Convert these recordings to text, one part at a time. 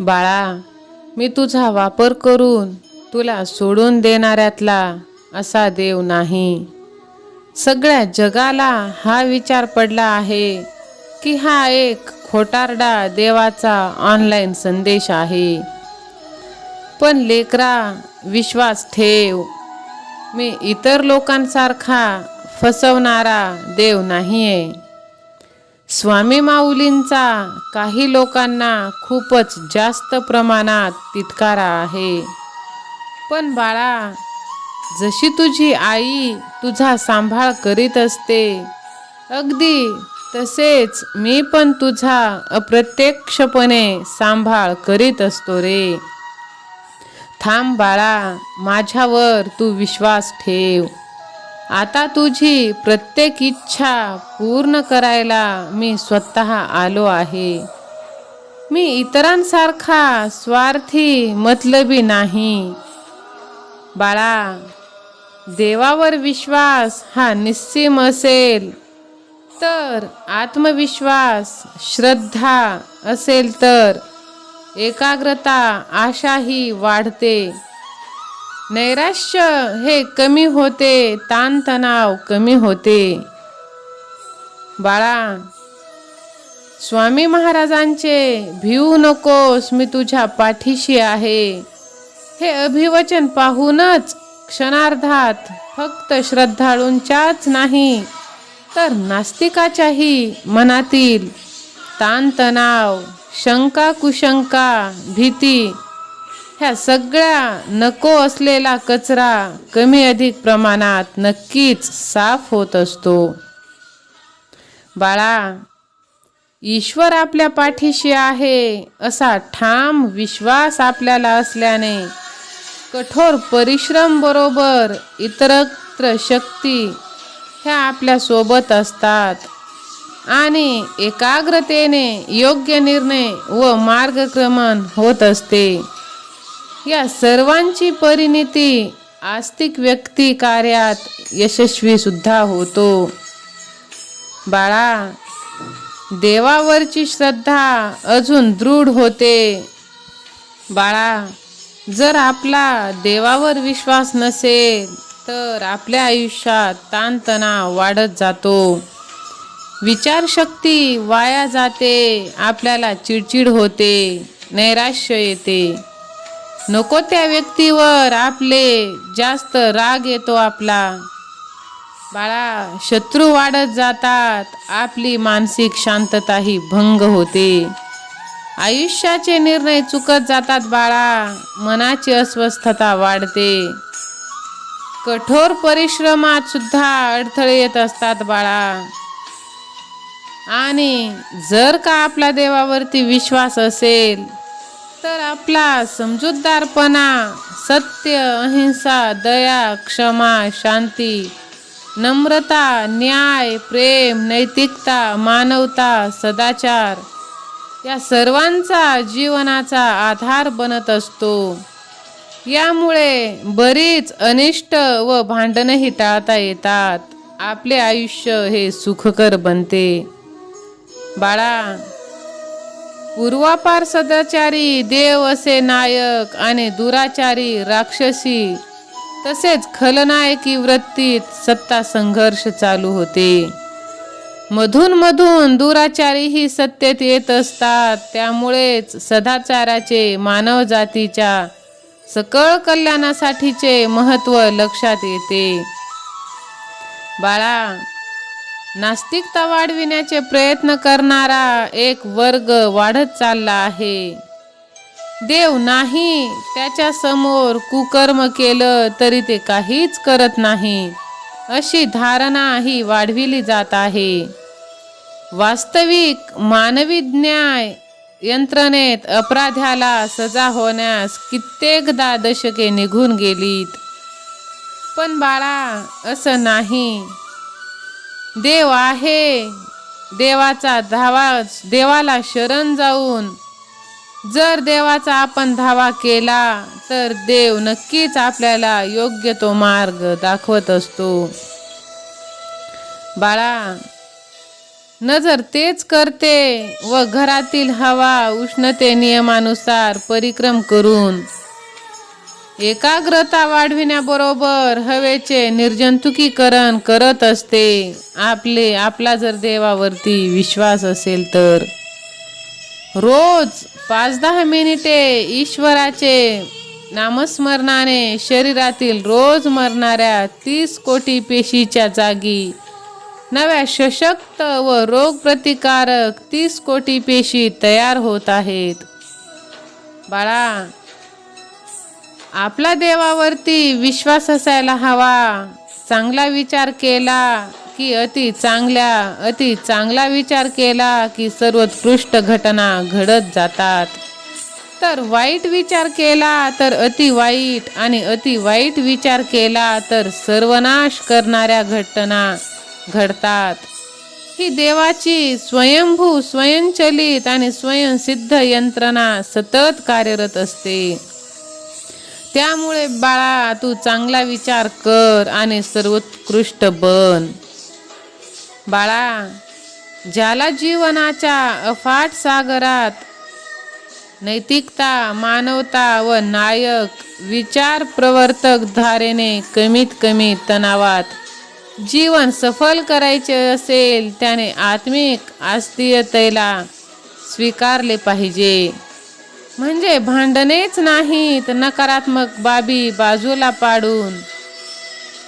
बाळा, मी तुझा वापर करून तुला सोडून देणाऱ्यातला असा देव नाही. सगळ्या जगाला हा विचार पडला आहे की हा एक खोटारडा देवाचा ऑनलाईन संदेश आहे. पण लेकरा, विश्वास ठेव, मी इतर लोकांसारखा फसवणारा देव नाहीये. स्वामी माऊलींचा काही लोकांना खूपच जास्त प्रमाणात तिटकारा आहे. पण बाळा, जशी तुझी आई तुझा सांभाळ करीत असते, अगदी तसेच मी पण तुझा अप्रत्यक्षपणे सांभाळ करीत असतो रे. थांब बाळा, माझ्यावर तू विश्वास ठेव. आता तुझी प्रत्येक इच्छा पूर्ण करायला मी स्वतः आलो आहे. मी इतरांसारखा स्वार्थी मतलबी नाही. बाळा, देवावर विश्वास हा निस्सीम असेल तर, आत्मविश्वास, श्रद्धा असेल तर एकाग्रता, आशाही वाढते. नैराश्य हे कमी होते, ताणतणाव कमी होते. बाळा, स्वामी महाराजांचे भिवू नकोस, मी तुझ्या पाठीशी आहे, हे अभिवचन पाहूनच क्षणार्धात फक्त श्रद्धाळूंच्याच नाही तर नास्तिकाच्याही मनातील ताणतणाव, शंका कुशंका, भीती ह्या सगळ्या नको असलेला कचरा कमी अधिक प्रमाणात नक्कीच साफ होत असतो. बाळा, ईश्वर आपल्या पाठीशी आहे असा ठाम विश्वास आपल्याला असल्याने कठोर परिश्रम बरोबर इतरत्र शक्ती ह्या आपल्या सोबत असतात आणि एकाग्रतेने योग्य निर्णय व मार्गक्रमण होत असते. या सर्वांची परिणिती आस्तिक व्यक्ती कार्यात यशस्वी सुद्धा होतो. बाळा, देवावरची श्रद्धा अजून दृढ होते. बाळा, जर आपला देवावर विश्वास नसेल तर आपल्या आयुष्यात ताणतणाव वाढत जातो, विचारशक्ती वाया जाते, आपल्याला चिडचिड होते, नैराश्य येते, नको त्या व्यक्तीवर आपले जास्त राग येतो आपला. बाळा, शत्रू वाढत जातात, आपली मानसिक शांतताही भंग होते, आयुष्याचे निर्णय चुकत जातात बाळा, मनाची अस्वस्थता वाढते, कठोर परिश्रमात सुद्धा अडथळे येत असतात बाळा. आणि जर का आपला देवावरती विश्वास असेल तर आपला समजूतदारपणा, सत्य, अहिंसा, दया, क्षमा, शांती, नम्रता, न्याय, प्रेम, नैतिकता, मानवता, सदाचार या सर्वांचा जीवनाचा आधार बनत असतो. यामुळे बरीच अनिष्ट व भांडणही टाळता येतात. आपले आयुष्य हे सुखकर बनते. बाळा, पूर्वापार सदाचारी देव असे नायक आणि दुराचारी राक्षसी तसेच खलनायकी वृत्तीत सत्ता संघर्ष चालू होते. मधून मधून दुराचारीही सत्तेत येत असतात. त्यामुळेच सदाचाराचे मानवजातीच्या सकळ कल्याणासाठीचे महत्त्व लक्षात येते. बाळा, नास्तिकता वाढविण्याचे प्रयत्न करणारा एक वर्ग वाढत चालला आहे. देव नाही, त्याच्या समोर कुकर्म केलं तरी ते काहीच करत नाही, अशी धारणा ही वाढविली जात आहे. वास्तविक मानवी न्याय यंत्रणेत अपराध्याला सजा होण्यास कित्येकदा दशके निघून गेलीत. पण बाळा, असं नाही. देव आहे. देवाला शरण जाऊन जर देवाचा आपण धावा केला तर देव नक्कीच आपल्याला योग्य तो मार्ग दाखवत असतो. बाळा, नजर तेच करते व घरातील हवा उष्णते नियमानुसार परिक्रम करून एकाग्रता वाढविण्याबरोबर हवेचे निर्जंतुकीकरण करत असते. आपला जर देवावरती विश्वास असेल तर रोज 5-10 मिनिटे ईश्वराचे नामस्मरणाने शरीरातील रोज मरणाऱ्या 30 कोटी पेशीच्या जागी नव्या सशक्त व रोगप्रतिकारक 30 कोटी पेशी तयार होत आहेत. बाळा, आपला देवावरती विश्वास असायला हवा. चांगला विचार केला की अति चांगला विचार केला की सर्वोत्कृष्ट घटना घडत जातात. तर वाईट विचार केला तर अति वाईट आणि अति वाईट विचार केला तर सर्वनाश करणाऱ्या घटना घडतात. ही देवाची स्वयंभू स्वयंचलित आणि स्वयंसिद्ध यंत्रणा सतत कार्यरत असते. त्यामुळे बाळा, तू चांगला विचार कर आणि सर्वोत्कृष्ट बन. बाळा, ज्याला जीवनाच्या अफाट सागरात नैतिकता, मानवता व नायक विचार प्रवर्तक धारेने कमीत कमी तणावात जीवन सफल करायचे असेल त्याने आत्मिक आस्तिकतेला स्वीकारले पाहिजे. म्हणजे भांडणेच नाहीत, नकारात्मक बाबी बाजूला पाडून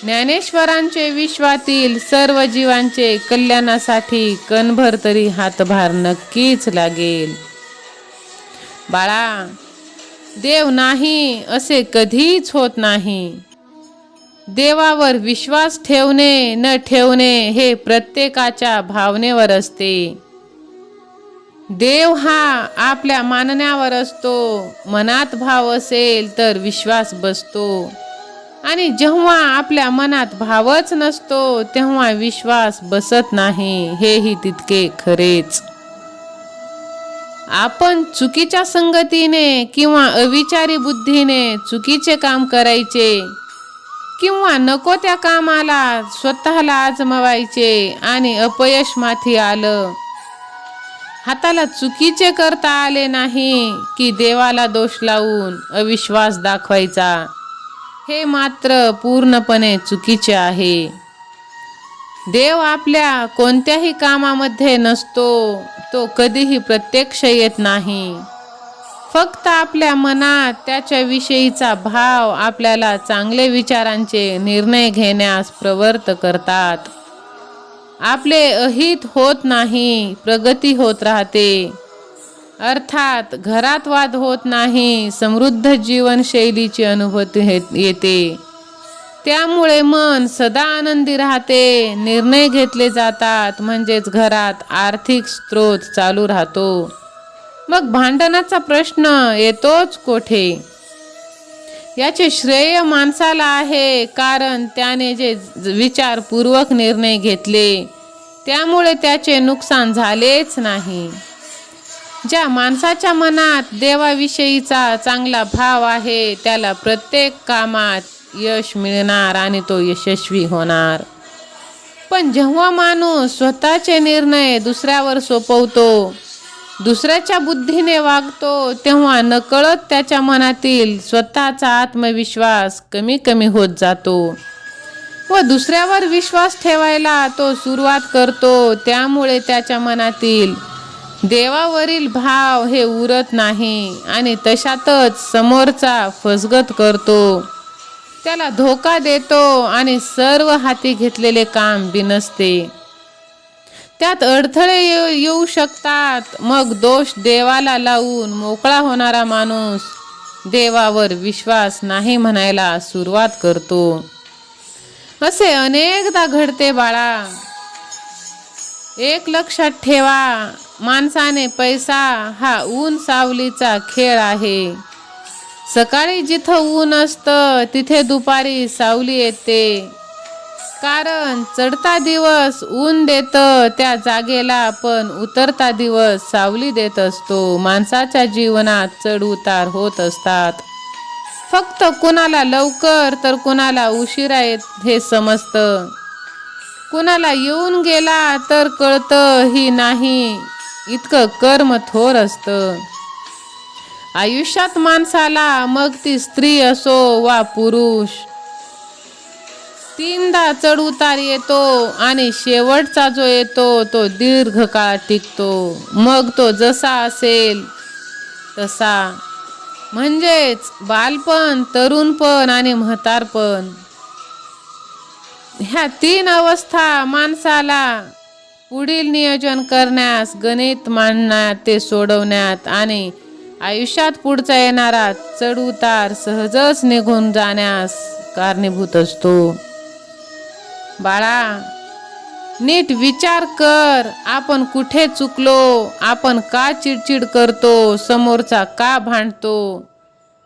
ज्ञानेश्वरांचे विश्वातील सर्व जीवांचे कल्याणासाठी कणभर तरी हातभार नक्कीच लागेल. बाळा, देव नाही असे कधीच होत नाही. देवावर विश्वास ठेवणे न ठेवणे हे प्रत्येकाच्या भावनेवर असते. देव हा आपल्या मानण्यावर असतो. मनात भाव असेल तर विश्वास बसतो आणि जेव्हा आपल्या मनात भावच नसतो तेव्हा विश्वास बसत नाही. हेही तितके खरेच. आपण चुकीच्या संगतीने किंवा अविचारी बुद्धीने चुकीचे काम करायचे किंवा नको त्या कामाला स्वतःला आजमावायचे आणि अपयश माथी आलं, हाताला चुकीचे करता आले नाही की देवाला दोष लावून अविश्वास दाखवायचा. हे मात्र पूर्णपणे चुकीचे आहे. देव आपल्या कोणत्याही कामामध्ये नसतो. तो कधीही प्रत्यक्ष येत नाही. फक्त आपल्या मनात त्याच्याविषयीचा भाव आपल्याला चांगले विचारांचे निर्णय घेण्यास प्रवृत्त करतात. आपले अहित होत नाही, प्रगती होत राहते. अर्थात घरात वाद होत नाही, समृद्ध जीवनशैलीची अनुभूती येते. त्यामुळे मन सदा आनंदी राहते. निर्णय घेतले जातात म्हणजेच घरात आर्थिक स्रोत चालू राहतो. मग भांडणाचा प्रश्न येतोच कोठे? याचे श्रेय माणसाला आहे, कारण त्याने जे विचारपूर्वक निर्णय घेतले त्यामुळे त्याचे नुकसान झालेच नाही. ज्या माणसाच्या मनात देवाविषयीचा चांगला भाव आहे त्याला प्रत्येक कामात यश मिळणार आणि तो यशस्वी होणार. पण जेव्हा माणूस स्वतःचे निर्णय दुसऱ्यावर सोपवतो, दुसऱ्याच्या बुद्धीने वागतो, तेव्हा नकळत त्याच्या मनातील स्वतःचा आत्मविश्वास कमी कमी होत जातो व दुसऱ्यावर विश्वास ठेवायला तो सुरुवात करतो. त्यामुळे त्याच्या मनातील देवावरील भाव हे उरत नाही आणि तशातच समोरचा फसगत करतो, त्याला धोका देतो आणि सर्व हाती घेतलेले काम बिनसते. त्यात अडथळे येऊ शकतात. मग दोष देवाला लावून मोकळा होणारा माणूस देवावर विश्वास नाही म्हणायला सुरुवात करतो. असे अनेकदा घडते बाळा. एक लक्षात ठेवा, माणसाने पैसा हा ऊन सावलीचा खेळ आहे. सकाळी जिथं ऊन असतं तिथे दुपारी सावली येते. कारण चढता दिवस ऊन देतं त्या जागेला, पण उतरता दिवस सावली देत असतो. माणसाच्या जीवनात चढ उतार होत असतात. फक्त कुणाला लवकर तर कुणाला उशिरा हे समजतं. कुणाला येऊन गेला तर कळतं ही नाही, इतकं कर्म थोर असतं. आयुष्यात माणसाला, मग ती स्त्री असो वा पुरुष, 3दा चढ उतार येतो आणि शेवटचा जो येतो तो दीर्घकाळ टिकतो. मग तो जसा असेल तसा, म्हणजेच बालपण, तरुणपण आणि म्हातारपण. ह्या 3 अवस्था माणसाला पुढील नियोजन करण्यास, गणित मांडण्यात, ते सोडवण्यात आणि आयुष्यात पुढचा येणारा चढ उतार सहजच निघून जाण्यास कारणीभूत असतो. बाळा, नीट विचार कर, आपण कुठे चुकलो, आपण का चिडचिड करतो, समोरचा का भांडतो,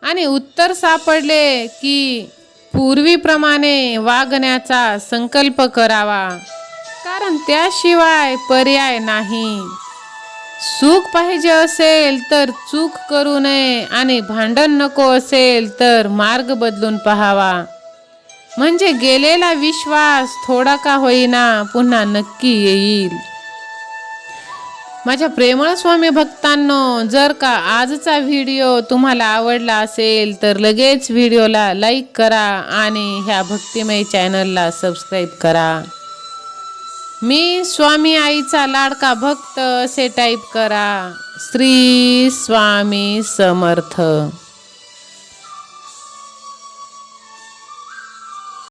आणि उत्तर सापडले की पूर्वीप्रमाणे वागण्याचा संकल्प करावा, कारण त्याशिवाय पर्याय नाही. सुख पाहिजे असेल तर चूक करू नये आणि भांडण नको असेल तर मार्ग बदलून पहावा, म्हणजे गेलेला विश्वास थोडा का होईना पुन्हा नक्की येईल. माझ्या प्रेमळ स्वामी भक्तांनो, जर का आजचा व्हिडिओ तुम्हाला आवडला असेल तर लगेच व्हिडिओला लाईक करा आणि ह्या भक्तिमय चॅनलला सबस्क्राईब करा. मी स्वामी आईचा लाडका भक्त असे टाईप करा. श्री स्वामी समर्थ.